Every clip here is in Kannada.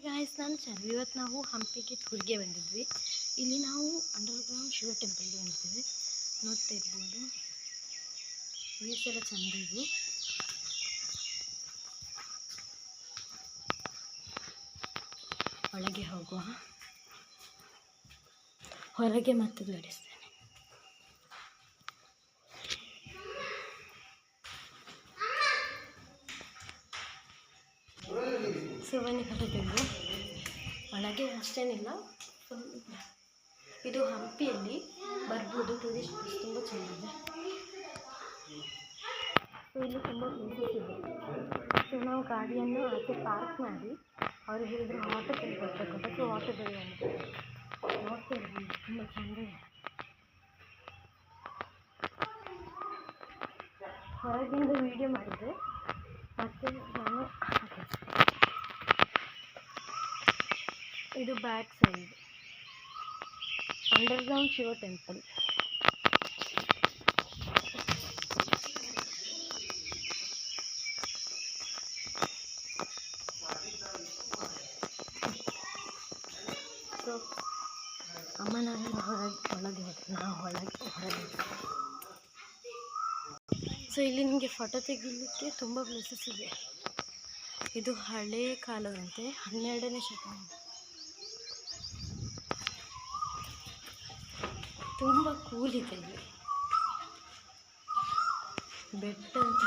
ಗಾಯ್ಸ್, ನಾನು ಚರ್ವಿ. ಇವತ್ತು ನಾವು ಹಂಪಿಗೆ ಟೂರ್ಗೆ ಬಂದಿದ್ವಿ. ಇಲ್ಲಿ ನಾವು ಅಂಡರ್ಗ್ರೌಂಡ್ ಶಿವ ಟೆಂಪಲ್ಗೆ ಬಂದಿದ್ದೀವಿ. ನೋಡ್ತಾ ಇರ್ಬೋದು, ವ್ಯೂಸ್ ಎಲ್ಲ ಚೆಂದ ಇದೆ. ಒಳಗೆ ಹೋಗುವ, ಹೊರಗೆ ಮತ್ತೆ ತೋರಿಸ್ತೇನೆ. ಬನ್ನಿ ಹೊರಗೆಂದು. ಒಳಗೆ ಅಷ್ಟೇನಿಲ್ಲ, ಇದು ಹಂಪಿಯಲ್ಲಿ ಬರ್ಬೋದು. ಟೂರಿಸ್ಟ್ ಪ್ಲೇಸ್ ತುಂಬ ಚೆನ್ನಾಗಿದೆ. ಇಲ್ಲಿ ತುಂಬ ಪ್ಲೇಸಸ್ ಇದೆ. ನಾವು ಗಾಡಿಯನ್ನು ಆಚೆ ಪಾರ್ಕ್ ಮಾಡಿ ಅವರು ಹೇಳಿದ್ರು ಆಟೋ ಕೊಡಬೇಕು ಅಂತ. ಆಟೋದಲ್ಲಿ ನೋಡ್ತಾ ಇರ್ಬೋದು, ತುಂಬ ಚೆಂದ ಇದೆ. ಹೊರಗಿಂದ ವೀಡಿಯೋ ಮಾಡಿದೆ, ಮತ್ತು ನಾನು ಇದು back side underground Shiva temple. So ಅಮ್ಮನಾಗೆಲ್ಲ ಒಳಗೆ ಹೋದ್ರೆ ನಾವು ಹೊರಗೆ. ಸೊ ಇಲ್ಲಿ ನಿಮಗೆ ಫೋಟೋ ತೆಗಿಲಿಕ್ಕೆ ತುಂಬ ಪ್ಲೇಸಸ್ ಇದೆ. ಇದು ಹಳೇ ಕಾಲದಂತೆ, 12ನೇ ಶತಮಾನ. ತುಂಬ ಕೂಲ್ ಇದೆ ಇಲ್ಲಿ. ಬೆಟ್ಟ ಅಂತ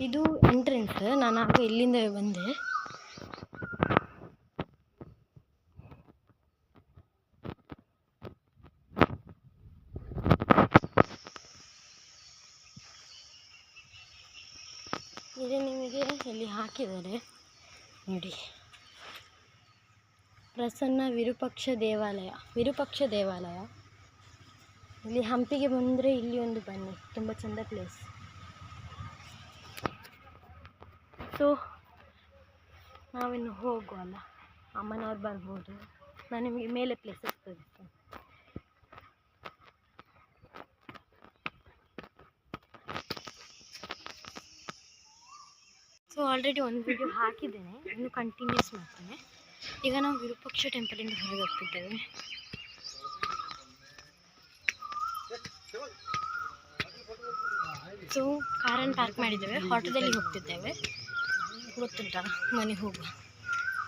ಇದು ಎಂಟ್ರೆನ್ಸ್. ನಾನು ಆಗ ಇಲ್ಲಿಂದ ಬಂದೆ. ಇದು ನಿಮಗೆ ಇಲ್ಲಿ ಹಾಕಿದ್ದಾರೆ ನೋಡಿ, ಪ್ರಸನ್ನ ವಿರೂಪಾಕ್ಷ ದೇವಾಲಯ. ಇಲ್ಲಿ ಹಂಪಿಗೆ ಬಂದರೆ ಇಲ್ಲಿ ಒಂದು ಬನ್ನಿ, ತುಂಬ ಚೆಂದ ಪ್ಲೇಸ್. ಸೊ ನಾವಿನ್ನು ಹೋಗುವಲ್ಲ, ಅಮ್ಮನವ್ರು ಬರ್ಬೋದು. ನಾನು ನಿಮಗೆ ಮೇಲೆ ಪ್ಲೇಸಸ್ ತೋರಿಸ್ತೇನೆ. ಸೊ ಆಲ್ರೆಡಿ ಒಂದು ವಿಡಿಯೋ ಹಾಕಿದ್ದೇನೆ, ಇನ್ನು ಕಂಟಿನ್ಯೂಸ್ ಮಾಡ್ತೇನೆ. ಈಗ ನಾವು ವಿರೂಪಾಕ್ಷ ಟೆಂಪಲಿಂದ ಹೊರಗೆ ಹೋಗ್ತಿದ್ದೇವೆ. ಸೊ ಕಾರನ್ನು ಪಾರ್ಕ್ ಮಾಡಿದ್ದೇವೆ, ಆಟೋದಲ್ಲಿ ಹೋಗ್ತಿದ್ದೇವೆ. ಗೊತ್ತುಂಟಲ್ಲ, ಮನೆಗೆ ಹೋಗುವ.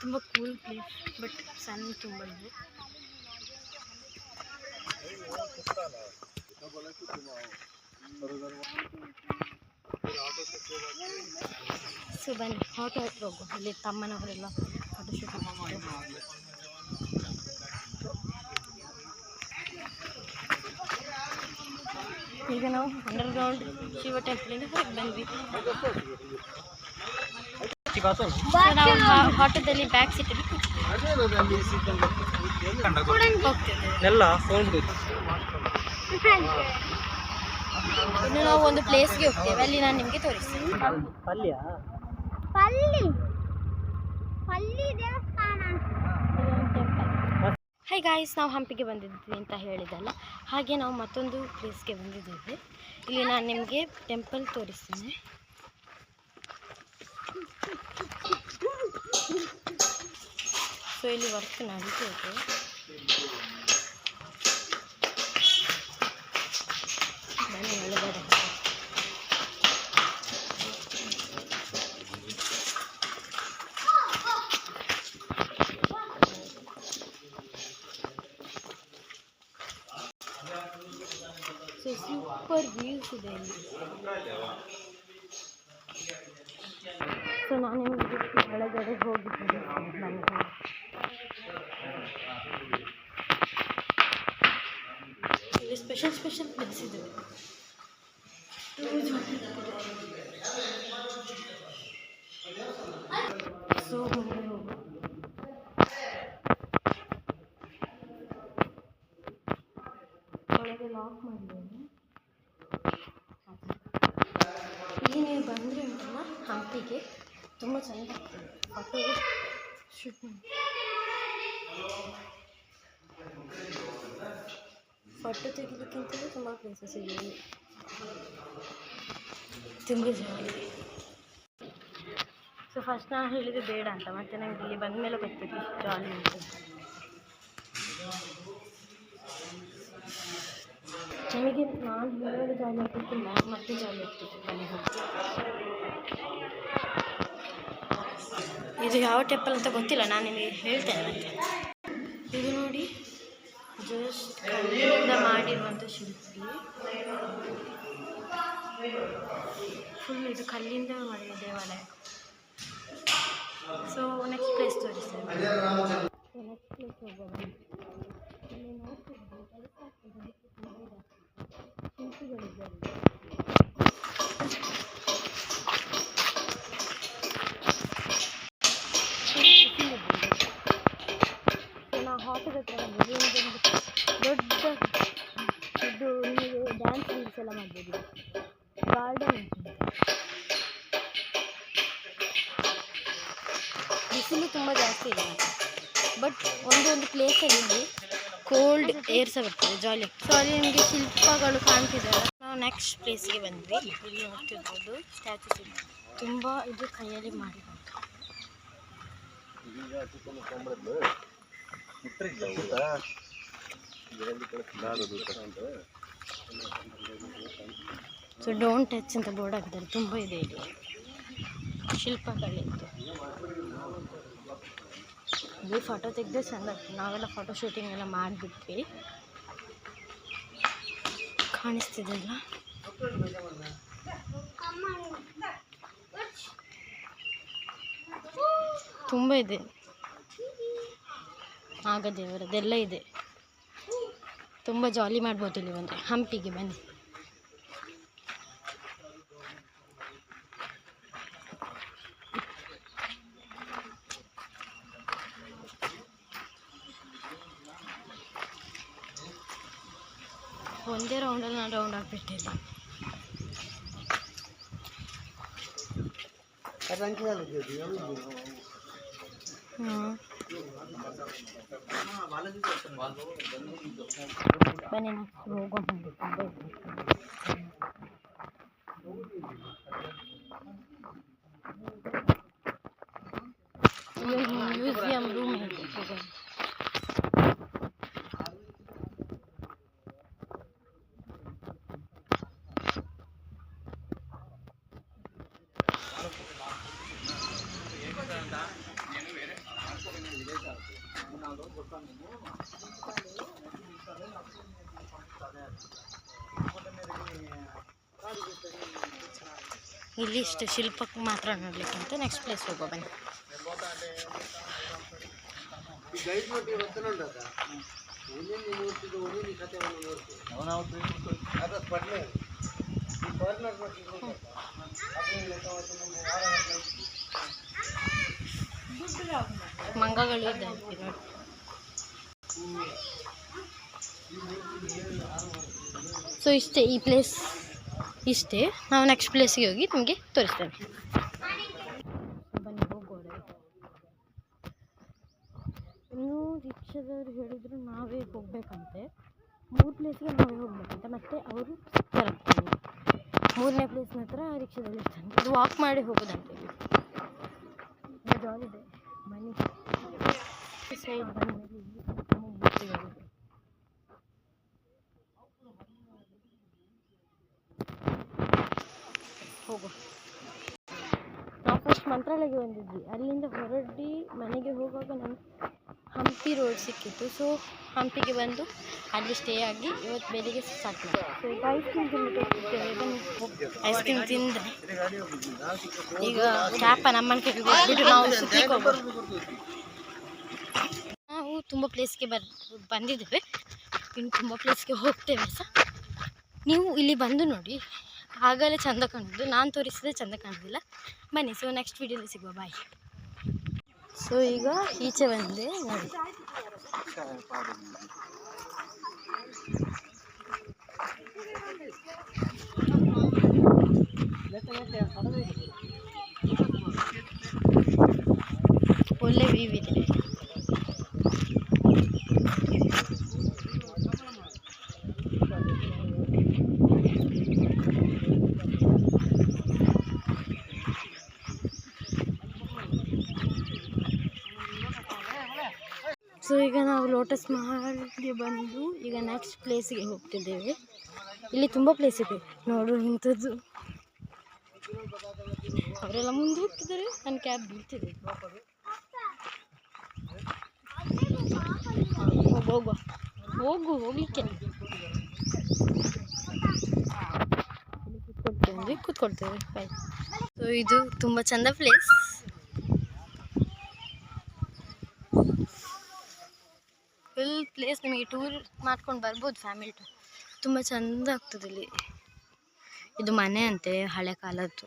ತುಂಬ ಕೂಲ್ ಪ್ಲೇಸ್, ಬಟ್ ಸನ್ ತುಂಬ ಇದೆ. ಸೊ ಬನ್ನಿ, ಆಟೋ ಹತ್ರ ಹೋಗುವ. ಅಲ್ಲಿ ತಮ್ಮನವರೆಲ್ಲ ಫೋಟೋಶೂಟ್ ಮಾಡ್ತಾರೆ. ಈಗ ನಾವು ಅಂಡರ್ಗ್ರೌಂಡ್ ಶಿವ ಟೆಂಪಲಿಂದ ಹೊರಗೆ ಬಂದ್ವಿ. ನಾವು ಆಟೋದಲ್ಲಿ ಬ್ಯಾಕ್ ಸೀಟಲ್ಲಿ ಇನ್ನು ನಾವು ಒಂದು ಪ್ಲೇಸ್ಗೆ ಹೋಗ್ತೇವೆ, ಅಲ್ಲಿ ನಾನು ನಿಮಗೆ ತೋರಿಸ್ತೀನಿ. ಹೈ ಗಾಯ್ಸ್, ನಾವು ಹಂಪಿಗೆ ಬಂದಿದ್ವಿ ಅಂತ ಹೇಳಿದಲ್ಲ, ಹಾಗೆ ನಾವು ಮತ್ತೊಂದು ಪ್ಲೇಸ್ಗೆ ಬಂದಿದ್ದೇವೆ. ಇಲ್ಲಿ ನಾನು ನಿಮಗೆ ಟೆಂಪಲ್ ತೋರಿಸ್ತೇನೆ. ಸೊ ಇಲ್ಲಿ ವರ್ಕ್ ನಡೀತಿದೆ. ಬನ್ನಿ ಒಳಗಡೆ. ಸೊ ಸೂಪರ್ ವ್ಯೂಸ್ ಇದೆ ಇಲ್ಲಿ. ಸೊ ನಾನು ನಿಮಗೆ ಒಳಗಡೆ ಹೋಗಿದ್ದೇನೆ. ಇಲ್ಲಿ ಸ್ಪೆಷಲ್ ಪ್ಲೇಸ್ ಇದೆ. ಸೊ ಮುಂದೆ ಹೋಗು. ಒಳಗೆ ಲಾಕ್ ಮಾಡಿದ್ದೇನೆ. ಇಲ್ಲಿ ನೀವು ಬಂದರೆ ಉಂಟಲ್ಲ ಹಂಪಿಗೆ, ತುಂಬ ಚೆಂದ ಆಗ್ತದೆ ಫೋಟೋ ಶೂಟ್ ಮಾಡಿ. ಫೋಟೋ ತೆಗಿಲಿಕ್ಕಿಂತಲೂ ತುಂಬ ಪ್ಲೇಸಸ್ ಇದೆ, ತುಂಬ ಜಾಗ. ಸೊ ಫಸ್ಟ್ ನಾನು ಹೇಳಿದೆ ಬೇಡ ಅಂತ, ಮತ್ತೆ ನನಗೆ ಇಲ್ಲಿ ಬಂದ ಮೇಲೆ ಗೊತ್ತಿತ್ತು ಜಾಲಿ ಉಂಟು. ನಿಮಗೆ ನಾನು ಹೇಳೋದು ಜಾಲಿ ಆಗ್ತಿಲ್ಲ, ಮತ್ತೆ ಜಾಲಿ ಆಗ್ತಿತ್ತು. ಬನ್ನಿ ಹೋಗಿ. ಇದು ಯಾವ ಟೆಂಪಲ್ ಅಂತ ಗೊತ್ತಿಲ್ಲ, ನಾನು ನಿಮಗೆ ಹೇಳ್ತೇನೆ ಮತ್ತೆ. ಇದು ನೋಡಿ, ಜಸ್ಟ್ ಕಲ್ಲಿಂದ ಮಾಡಿರುವಂಥ ಶಿಲ್ಪಿ. ಫುಲ್ ಇದು ಕಲ್ಲಿಂದ ಮಾಡಿದ ದೇವಾಲಯ. ಸೊ ನೆಕ್ಸ್ಟ್ ಪ್ಲೇಸ್ ತೋರಿಸ್ತೇನೆ. ನೆಕ್ಸ್ಟ್ ಪ್ಲೇಸ್ ಹೋಗೋಣ. ಇಲ್ಲಿ ನೋಡ್ತಿರ್ಬೋದು ಶಿಲ್ಪಿಗಳಿದ್ದಾರೆ. ನಾವು ಹಾಟೆಲ್ ಹತ್ರ ಬಂದಿದ್ದೀವಿ. ದೊಡ್ಡ ಇದು ನಿಮಗೆ ಡ್ಯಾನ್ಸ್ ರೀಲ್ಸ್ ಎಲ್ಲ ಮಾಡ್ಬೋದು. ಗಾರ್ಡನ್ ಉಂಟು. ಬಿಸಿಲು ತುಂಬ ಜಾಸ್ತಿ ಇಲ್ಲ, ಬಟ್ ಒಂದು ಪ್ಲೇಸಲ್ಲಿ ಕೋಲ್ಡ್ ಏರ್ ಸಹ ಬರ್ತದೆ, ಜಾಲಿ. ಸೊ ಅಲ್ಲಿ ನಿಮಗೆ ಶಿಲ್ಪಗಳು ಕಾಣ್ತಿದ್ದಾರೆ. ನಾವು ನೆಕ್ಸ್ಟ್ ಪ್ಲೇಸ್ಗೆ ಬಂದ್ವಿ. ಇಲ್ಲಿ ನೋಡ್ತಿರ್ಬೋದು ಸ್ಟ್ಯಾಚುಸ್ ಇದೆ, ತುಂಬ ಇದು ಕೈಯಲ್ಲಿ ಮಾಡಿರೋದು. ಸೊ ಡೋಂಟ್ ಟಚ್ ಅಂತ ಬೋರ್ಡ್ ಹಾಕಿದ್ದಾರೆ. ತುಂಬ ಇದೆ ಇಲ್ಲಿ ಶಿಲ್ಪಗಳಿತ್ತು. ಇಲ್ಲಿ ಫೋಟೋ ತೆಗೆದ್ರೆ ಚೆಂದ ಆಗ್ತದೆ. ನಾವೆಲ್ಲ ಫೋಟೋ ಶೂಟಿಂಗ್ ಎಲ್ಲ ಮಾಡಿಬಿಟ್ವಿ. ಕಾಣಿಸ್ತಿದೆಲ್ಲ, ತುಂಬ ಇದೆ. ಆಗ ದೇವರದೆಲ್ಲ ಇದೆ, ತುಂಬ ಜಾಲಿ ಮಾಡ್ಬೋದು ಇಲ್ಲಿ ಬಂದರೆ. ಹಂಪಿಗೆ ಬನ್ನಿ. ಒಂದೇ ರೌಂಡಲ್ಲಿ ನಾನು ರೌಂಡ್ ಆಗಿಬಿಟ್ಟಿಲ್ಲ. ಬನ್ನಿ ಹೋಗೋಣ. ಮ್ಯೂಸಿಯಂ ರೂಮ್ ಇದೆ, ಹೋಗೋಣ. ಇಲ್ಲಿ ಇಷ್ಟು ಶಿಲ್ಪಕ್ಕೆ ಮಾತ್ರ ನೋಡ್ಲಿಕ್ಕೆ ಅಂತ. ನೆಕ್ಸ್ಟ್ ಪ್ಲೇಸ್ ಹೋಗೋ ಬನ್ನಿ. ಮಂಗಗಳು ಇದೆ ನೋಡಿ. ಸೊ ಇಷ್ಟೇ ಈ ಪ್ಲೇಸ್, ಇಷ್ಟೇ. ನಾವು ನೆಕ್ಸ್ಟ್ ಪ್ಲೇಸ್ಗೆ ಹೋಗಿ ನಿಮಗೆ ತೋರಿಸ್ತೇನೆ. ಬನ್ನಿ ಹೋಗೋಣ. ಇನ್ನೂ ರಿಕ್ಷಾದವ್ರು ಹೇಳಿದ್ರು ನಾವೇ ಹೋಗ್ಬೇಕಂತೆ. 3 ಪ್ಲೇಸ್ಗೆ ನಾವೇ ಹೋಗ್ಬೇಕಂತೆ. ಮತ್ತು ಅವರು ತರ್ತಾರೆ. 3ನೇ ಪ್ಲೇಸ್ ಹತ್ರ ರಿಕ್ಷಾದಲ್ಲಿ ಇರ್ತಾನೆ. ಅದು ವಾಕ್ ಮಾಡಿ ಹೋಗೋದಂತೆ. ಜಾಲಿ ಇದೆ. ಬನ್ನಿ ಸೈಡ್ ಬಂದ್ಮೇಲೆ ಹೋಗೋ. ನಾವು ಫಸ್ಟ್ ಮಂತ್ರಾಲಯಕ್ಕೆ ಬಂದಿದ್ವಿ. ಅಲ್ಲಿಂದ ಹೊರಡಿ ಮನೆಗೆ ಹೋಗುವಾಗ ನಮ್ಗೆ ಹಂಪಿ ರೋಡ್ ಸಿಕ್ಕಿತ್ತು. ಸೊ ಹಂಪಿಗೆ ಬಂದು ಅಲ್ಲಿ ಸ್ಟೇ ಆಗಿ ಇವತ್ತು ಬೆಳಿಗ್ಗೆ ಸ್ಟಾರ್ಟ್ ಮಾಡಿ. ಸೊ ಈಗ ಐಸ್ ಕ್ರೀಮ್ ತಿಂದಿದ್ದೇವೆ. ಐಸ್ ಕ್ರೀಮ್ ತಿಂದರೆ ಈಗ ಕ್ಯಾಪ ನಮ್ಮನ ಕೈಗೆ ಹೋಗ್ಬಿಟ್ಟು ನಾವು ಸುತ್ತಲಿಕ್ಕೆ ಹೋಗ್ಬೋದು. ನಾವು ತುಂಬ ಪ್ಲೇಸ್ಗೆ ಬಂದಿದ್ದೇವೆ. ಇನ್ನು ತುಂಬ ಪ್ಲೇಸ್ಗೆ ಹೋಗ್ತೇವೆ ಸಹ. ನೀವು ಇಲ್ಲಿ ಬಂದು ನೋಡಿ, ಆಗಲೇ ಚೆಂದ ಕಾಣೋದು. ನಾನು ತೋರಿಸಿದ್ರೆ ಚೆಂದ ಕಾಣೋದಿಲ್ಲ. ಬನ್ನಿ. ಸೊ ನೆಕ್ಸ್ಟ್ ವಿಡಿಯೋಲಿ ಸಿಗುವ. ಬಾಯ್. ಸೊ ಈಗ ಈಚೆ ಬಂದೆ ನೋಡಿ. ಒಳ್ಳೆ ವ್ಯೂ ಇದೆ. ಸೊ ಈಗ ನಾವು ಲೋಟಸ್ ಮಹಲ್ಗೆ ಬಂದು ಈಗ ನೆಕ್ಸ್ಟ್ ಪ್ಲೇಸಿಗೆ ಹೋಗ್ತಿದ್ದೇವೆ. ಇಲ್ಲಿ ತುಂಬ ಪ್ಲೇಸ್ ಇದೆ ನೋಡು ಇಂಥದ್ದು. ಅವರೆಲ್ಲ ಮುಂದೆ ಹೋಗ್ತಿದ್ದಾರೆ, ನನ್ನ ಕ್ಯಾಬ್ ಬೀಳ್ತಿದೆ. ಹೋಗುವ ಹೋಗ್ಲಿಕ್ಕೆ ಕೂತ್ಕೊಳ್ತೇವೆ ಬಾಯ್. ಸೊ ಇದು ತುಂಬ ಚಂದ ಪ್ಲೇಸ್. ಫುಲ್ ಪ್ಲೇಸ್ ನಿಮಗೆ ಟೂರ್ ಮಾಡ್ಕೊಂಡು ಬರ್ಬೋದು, ಫ್ಯಾಮಿಲಿ ಟೂರ್. ತುಂಬ ಚಂದ ಆಗ್ತದೆ ಇಲ್ಲಿ. ಇದು ಮನೆ ಅಂತೆ, ಹಳೆ ಕಾಲದ್ದು.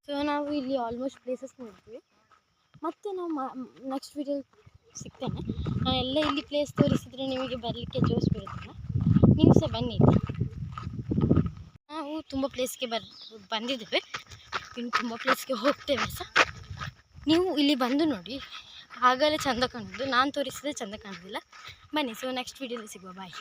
ಸೊ ನಾವು ಇಲ್ಲಿ ಆಲ್ಮೋಸ್ಟ್ ಪ್ಲೇಸಸ್ ನೋಡ್ತೀವಿ. ಮತ್ತು ನಾವು ನೆಕ್ಸ್ಟ್ ವಿಡಿಯೋ ಸಿಗ್ತೇನೆ. ನಾನು ಎಲ್ಲ ಇಲ್ಲಿ ಪ್ಲೇಸ್ ತೋರಿಸಿದರೆ ನಿಮಗೆ ಬರಲಿಕ್ಕೆ ಜೋಶ್ ಬರುತ್ತಲ್ಲ, ನೀವು ಸಹ ಬನ್ನಿ. ನಾವು ತುಂಬ ಪ್ಲೇಸ್ಗೆ ಬಂದಿದ್ದೇವೆ, ಇನ್ನು ತುಂಬ ಪ್ಲೇಸ್ಗೆ ಹೋಗ್ತೇವೆ ಸಹ. ನೀವು ಇಲ್ಲಿ ಬಂದು ನೋಡಿ, ಆಗಲೇ ಚೆಂದ ಕಾಣೋದು. ನಾನು ತೋರಿಸಿದ್ರೆ ಚೆಂದ ಕಾಣೋದಿಲ್ಲ. ಬನ್ನಿ. ಸೊ ನೆಕ್ಸ್ಟ್ ವಿಡಿಯೋದಲ್ಲಿ ಸಿಗುವ. ಬಾಯ್.